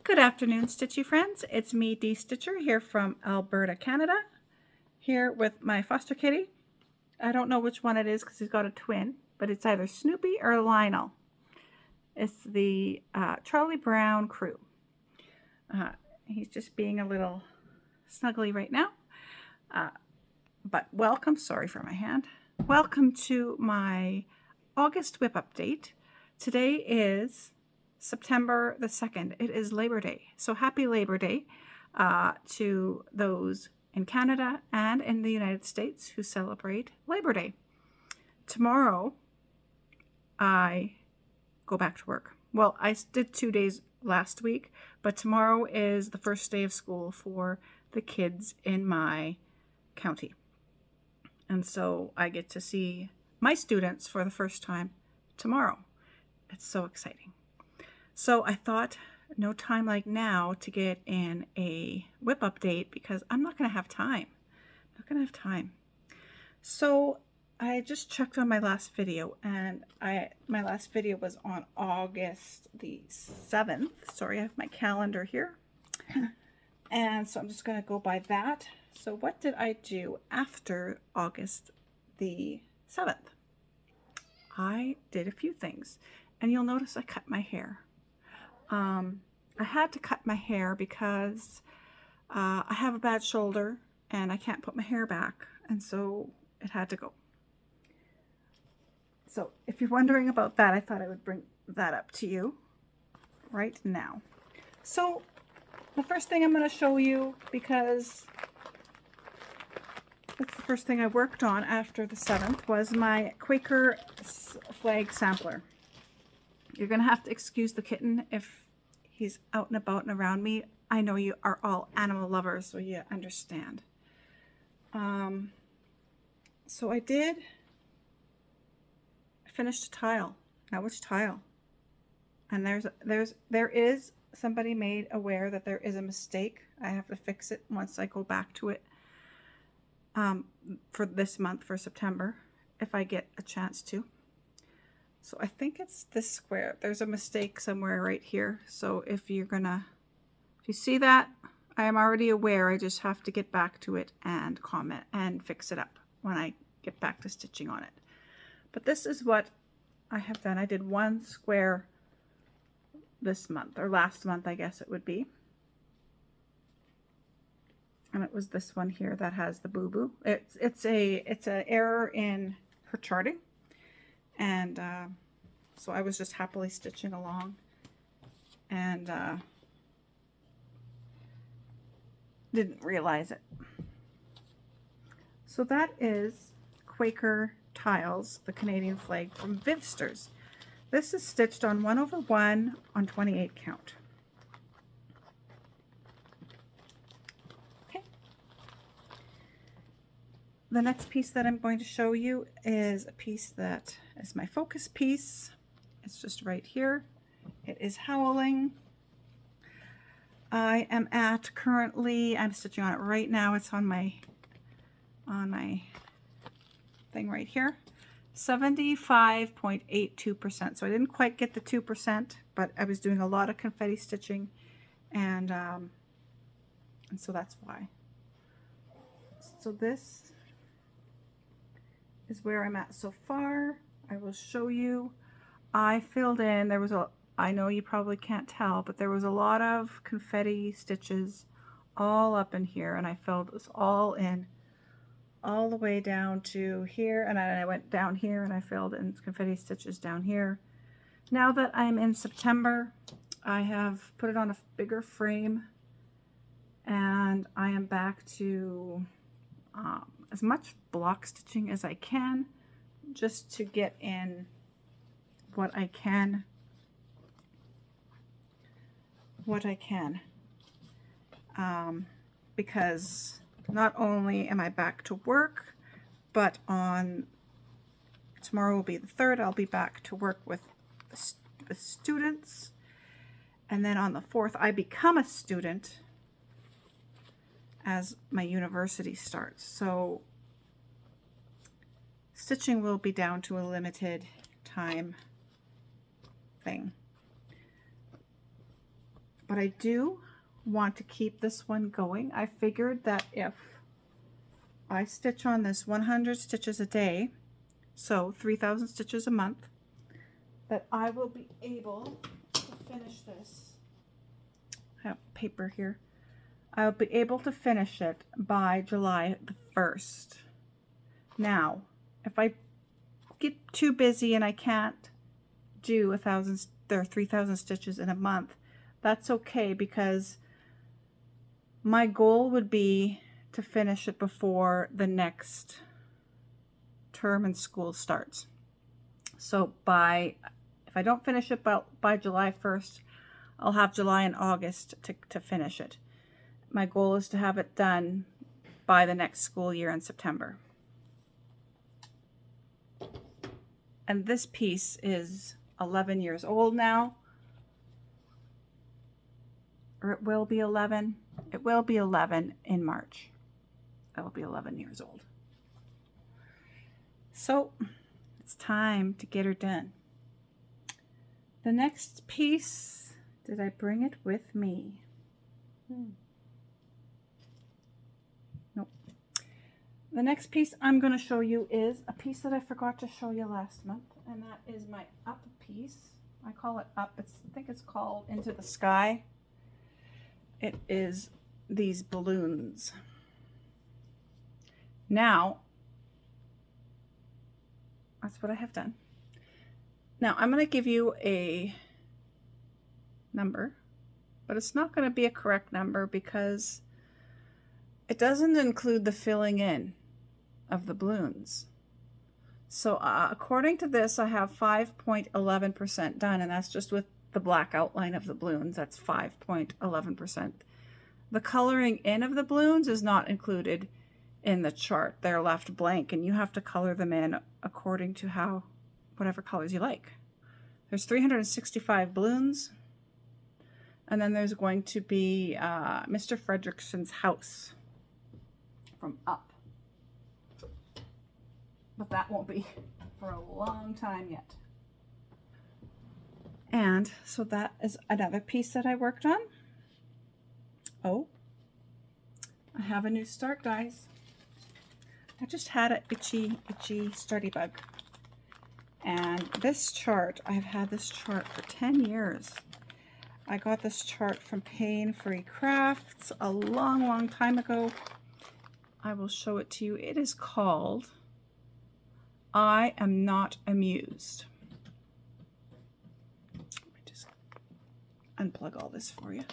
Good afternoon, Stitchy friends. It's me, Dee Stitcher, here from Alberta, Canada, here with my foster kitty. I don't know which one it is because he's got a twin, but it's either Snoopy or Lionel. It's the Charlie Brown crew. He's just being a little snuggly right now. But welcome, sorry for my hand. Welcome to my August WIP update. Today is September the 2nd. It is Labor Day. So happy Labor Day to those in Canada and in the United States who celebrate Labor Day. Tomorrow, I go back to work. Well, I did 2 days last week, but tomorrow is the first day of school for the kids in my county. And so I get to see my students for the first time tomorrow. It's so exciting. So I thought no time like now to get in a WIP update because I'm not going to have time. So I just checked on my last video, and my last video was on August the 7th. Sorry, I have my calendar here. And so I'm just going to go by that. So what did I do after August the 7th? I did a few things, and you'll notice I cut my hair. I had to cut my hair because I have a bad shoulder and I can't put my hair back, and so it had to go. So if you're wondering about that, I thought I would bring that up to you right now. So the first thing I'm going to show you, because that's the first thing I worked on after the 7th, was my Quaker flag sampler. You're going to have to excuse the kitten if he's out and about and around me. I know you are all animal lovers, so you understand. So I finished a tile. Now which tile? And there is somebody made aware that there is a mistake. I have to fix it once I go back to it for this month, for September, if I get a chance to. So I think it's this square. There's a mistake somewhere right here. So if you see that, I am already aware. I just have to get back to it and comment and fix it up when I get back to stitching on it. But this is what I have done. I did one square this month, or last month, I guess it would be. And it was this one here that has the boo-boo. It's an error in her charting. And so I was just happily stitching along, and didn't realize it. So that is Quaker Tiles, the Canadian flag from Vivsters. This is stitched on 1/1 on 28 count. Okay. The next piece that I'm going to show you is a piece that is my focus piece. It's just right here. It is Howling. I am currently, I'm stitching on it right now. It's on my thing right here. 75.82%. So I didn't quite get the 2%, but I was doing a lot of confetti stitching, and so that's why. So this is where I'm at so far. I will show you. I filled in, I know you probably can't tell, but there was a lot of confetti stitches all up in here, and I filled this all in, all the way down to here, and I went down here and I filled in confetti stitches down here. Now that I'm in September, I have put it on a bigger frame, and I am back to as much block stitching as I can, just to get in what I can. Because not only am I back to work, but on tomorrow will be the 3rd, I'll be back to work with the students, and then on the 4th I become a student as my university starts. So stitching will be down to a limited time thing. but I do want to keep this one going. I figured that if I stitch on this 100 stitches a day, so 3,000 stitches a month, that I will be able to finish this. I have paper here. I'll be able to finish it by July the 1st. Now, if I get too busy and I can't do 1,000 or 3,000 stitches in a month, that's okay, because my goal would be to finish it before the next term in school starts. So if I don't finish it by July 1st, I'll have July and August to finish it. My goal is to have it done by the next school year in September. And this piece is 11 years old now. Or it will be 11. It will be 11 in March. It will be 11 years old. So it's time to get her done. The next piece, did I bring it with me? Nope. The next piece I'm going to show you is a piece that I forgot to show you last month, and that is my up piece. I call it up. I think it's called Into the Sky. It is these balloons. Now, that's what I have done. Now, I'm going to give you a number, but it's not going to be a correct number because it doesn't include the filling in of the balloons. So according to this, I have 5.11% done, and that's just with the black outline of the balloons. That's 5.11%. The coloring in of the balloons is not included in the chart. They're left blank, and you have to color them in according to whatever colors you like. There's 365 balloons, and then there's going to be Mr. Fredrickson's house from Up. But that won't be for a long time yet. And so that is another piece that I worked on. Oh, I have a new start, guys. I just had an itchy sturdy bug. And this chart, I've had this chart for 10 years. I got this chart from Pain Free Crafts a long time ago. I will show it to you. It is called I Am Not Amused. Let me just unplug all this for you.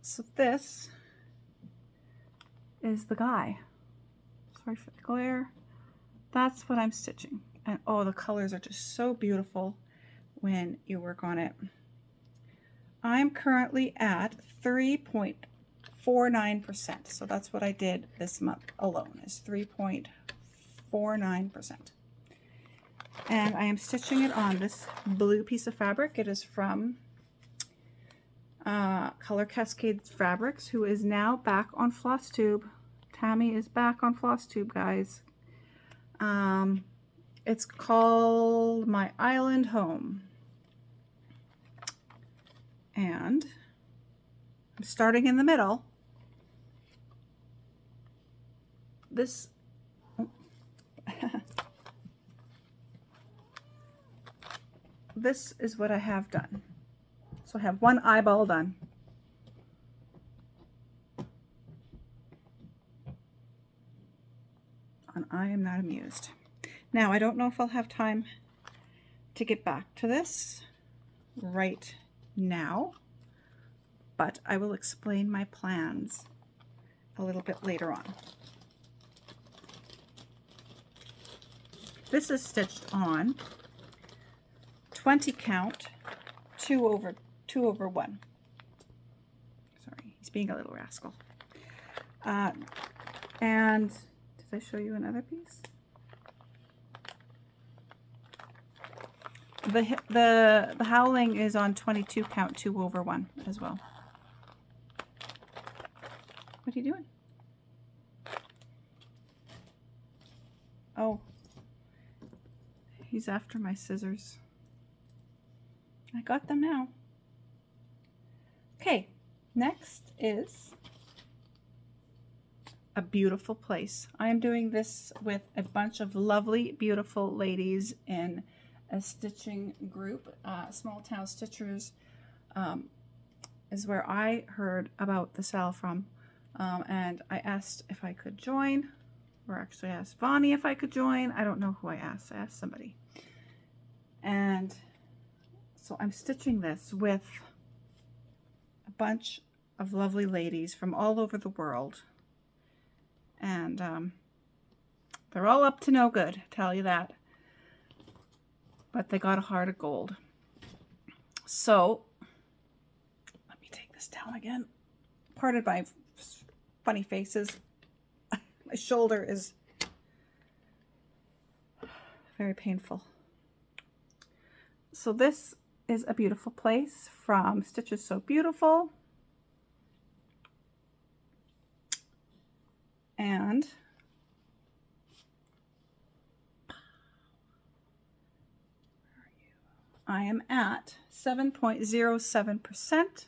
So this is the guy. Sorry for the glare. That's what I'm stitching. And oh, the colors are just so beautiful when you work on it. I'm currently at 3.49%. So that's what I did this month alone, is 3.49%. And I am stitching it on this blue piece of fabric. It is from Color Cascade Fabrics, who is now back on floss tube. Tammy is back on floss tube, guys. It's called My Island Home. And I'm starting in the middle. This this is what I have done. So I have one eyeball done. And I Am Not Amused. Now, I don't know if I'll have time to get back to this right now, but I will explain my plans a little bit later on. This is stitched on 20 count, 2 over 1. Sorry, he's being a little rascal. And did I show you another piece? The howling is on 22 count, 2 over 1 as well. What are you doing? Oh, he's after my scissors. I got them now. Okay, next is a beautiful place. I am doing this with a bunch of lovely, beautiful ladies in a stitching group. Small Town Stitchers is where I heard about the sale from, and I asked if I could join, or actually I asked Bonnie if I could join. I don't know who I asked. I asked somebody. And so I'm stitching this with a bunch of lovely ladies from all over the world. And they're all up to no good, tell you that. But they got a heart of gold. So, let me take this down again. Pardon my funny faces. My shoulder is very painful. So this is a beautiful place from Stitches So Beautiful. And I am at 7.07%.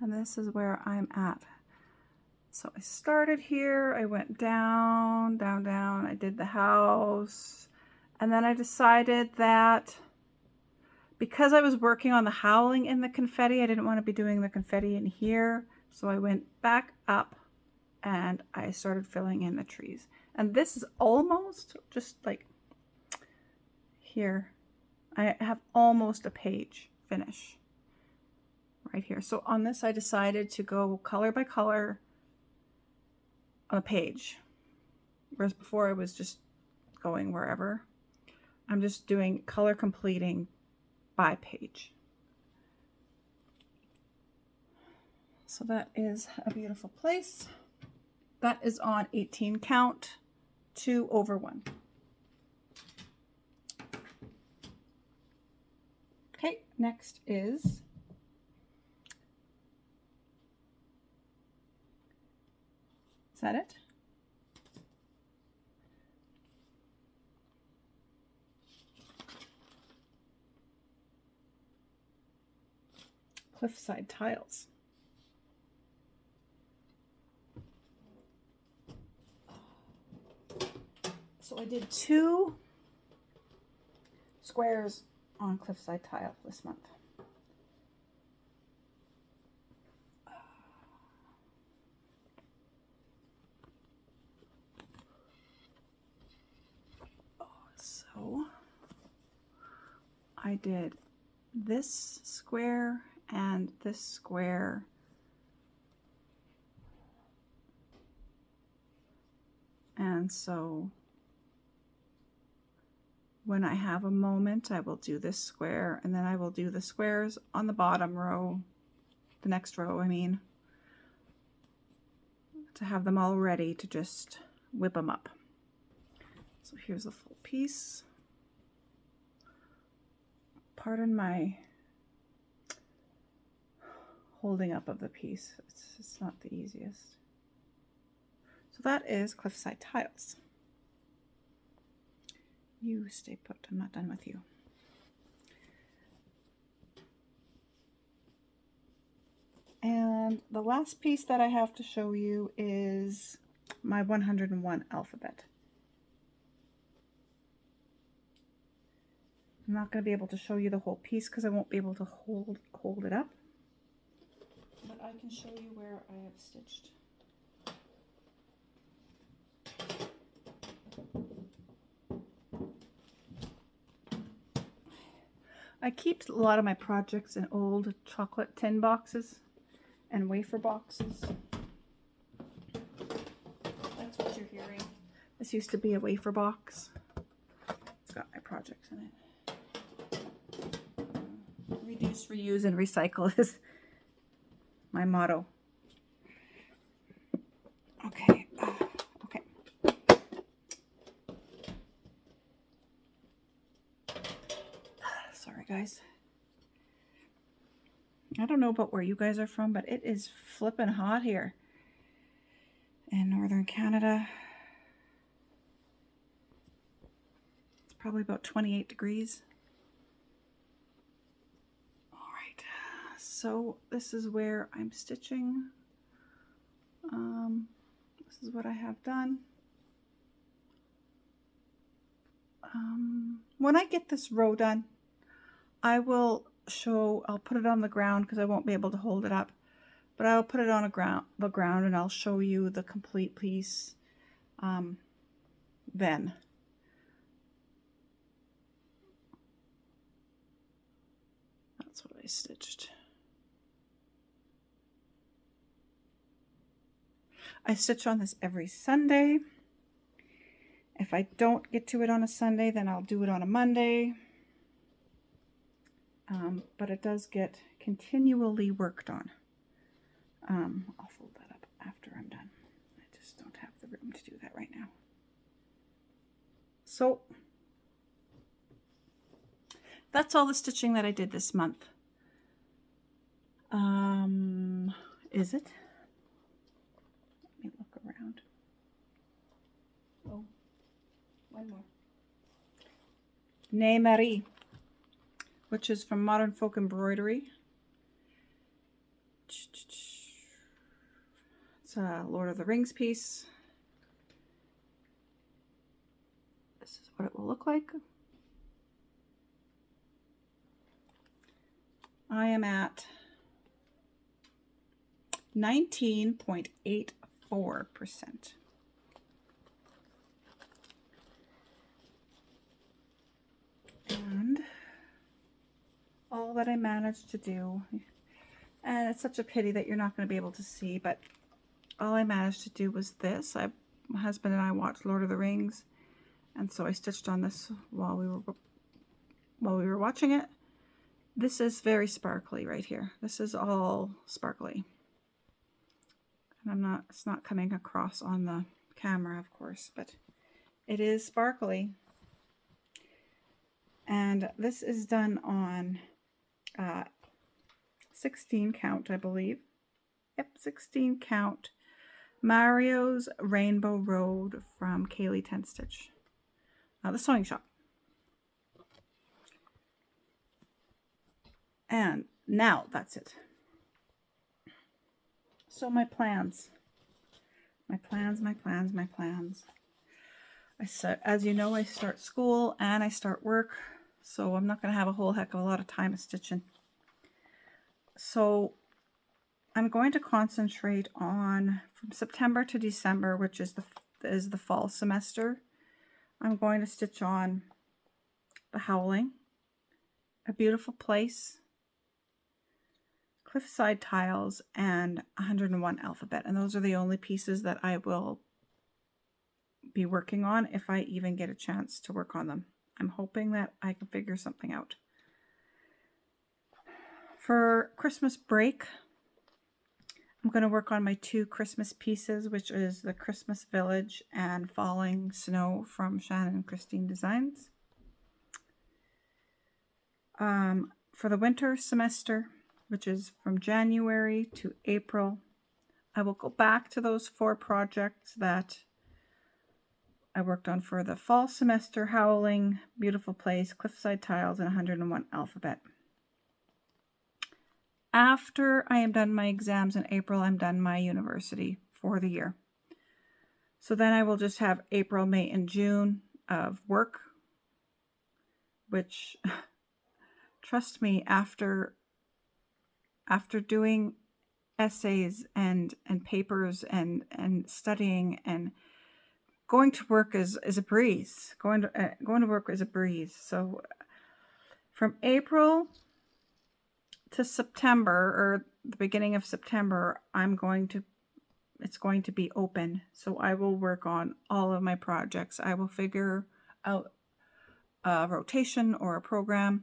And this is where I'm at. So I started here, I went down, down, down. I did the house. And then I decided that because I was working on the howling in the confetti, I didn't want to be doing the confetti in here. So I went back up and I started filling in the trees. And this is almost just like here. I have almost a page finish right here. So on this, I decided to go color by color on a page. Whereas before I was just going wherever. I'm just doing color completing by page. So that is a beautiful place. That is on 18 count, 2 over 1. Okay, next is that it? Cliffside tiles. So I did 2 squares on Cliffside tile this month. So I did this square and this square. And so when I have a moment, I will do this square, and then I will do the squares on the bottom row, the next row, I mean, to have them all ready to just whip them up. So here's the full piece. Pardon my holding up of the piece. It's not the easiest. So that is Cliffside tiles. You stay put, I'm not done with you. And the last piece that I have to show you is my 101 alphabet. I'm not going to be able to show you the whole piece because I won't be able to hold it up. But I can show you where I have stitched. I keep a lot of my projects in old chocolate tin boxes and wafer boxes. That's what you're hearing. This used to be a wafer box. It's got my projects in it. Reduce, reuse, and recycle is my motto. Okay. Okay. Sorry, guys. I don't know about where you guys are from, but it is flipping hot here in northern Canada. It's probably about 28 degrees. All right, So this is where I'm stitching. This is what I have done. When I get this row done, I will show, I'll put it on the ground because I won't be able to hold it up, but I'll put it on the ground and I'll show you the complete piece then. That's what I stitched. I stitch on this every Sunday. If I don't get to it on a Sunday, then I'll do it on a Monday. But it does get continually worked on. I'll fold that up after I'm done. I just don't have the room to do that right now. So that's all the stitching that I did this month. Is it? Let me look around. Oh, one more. Ne Marie, which is from Modern Folk Embroidery. It's a Lord of the Rings piece. This is what it will look like. I am at 19.84%. And all that I managed to do, and it's such a pity that you're not going to be able to see, but all I managed to do was this. My husband and I watched Lord of the Rings, and so I stitched on this while we were watching it. This is very sparkly right here. This is all sparkly. And it's not coming across on the camera, of course, but it is sparkly. And this is done on 16 count, I believe. Yep, 16 count Mario's Rainbow Road from Kaylee 10 Stitch, the sewing shop. And now that's it. So my plans. As you know, I start school and I start work, so I'm not going to have a whole heck of a lot of time of stitching. So I'm going to concentrate on from September to December, which is the fall semester. I'm going to stitch on the Howling, A Beautiful Place, Cliffside Tiles, and 101 Alphabet. And those are the only pieces that I will be working on if I even get a chance to work on them. I'm hoping that I can figure something out. For Christmas break, I'm going to work on my 2 Christmas pieces, which is the Christmas Village and Falling Snow from Shannon and Christine Designs. For the winter semester, which is from January to April, I will go back to those 4 projects that I worked on for the fall semester: Howling, Beautiful Place, Cliffside Tiles, and 101 Alphabet. After I am done my exams in April, I'm done my university for the year. So then I will just have April, May, and June of work, which, trust me, after doing essays and papers and studying and going to work is a breeze. Going to work is a breeze. So from April to September, or the beginning of September, it's going to be open. So I will work on all of my projects. I will figure out a rotation or a program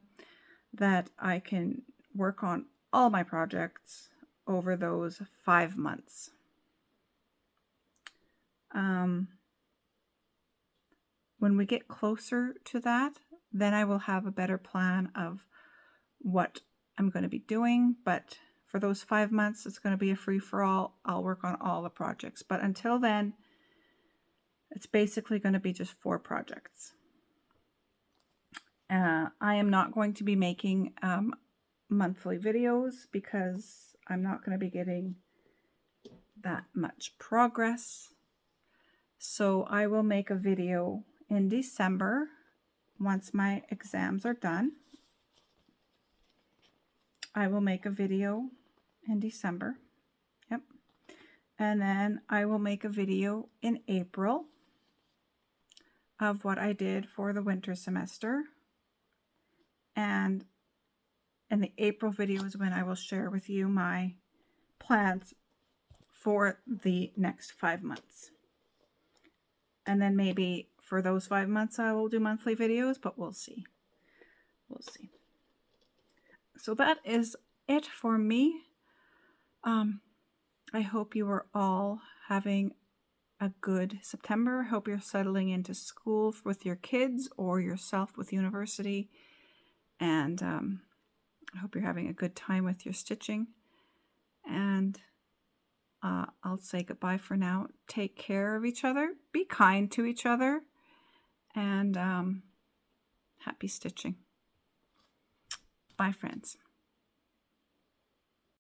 that I can work on all my projects over those 5 months. When we get closer to that, then I will have a better plan of what I'm going to be doing. But for those 5 months, it's going to be a free-for-all. I'll work on all the projects. But until then, it's basically going to be just 4 projects. I am not going to be making monthly videos because I'm not going to be getting that much progress. So I will make a video in December once my exams are done. I will make a video in December. Yep. And then I will make a video in April of what I did for the winter semester. And in the April video is when I will share with you my plans for the next 5 months. And then maybe for those 5 months I will do monthly videos, but we'll see. We'll see. So that is it for me. I hope you are all having a good September. I hope you're settling into school with your kids or yourself with university. And I hope you're having a good time with your stitching. And I'll say goodbye for now. Take care of each other. Be kind to each other. And happy stitching. Bye, friends.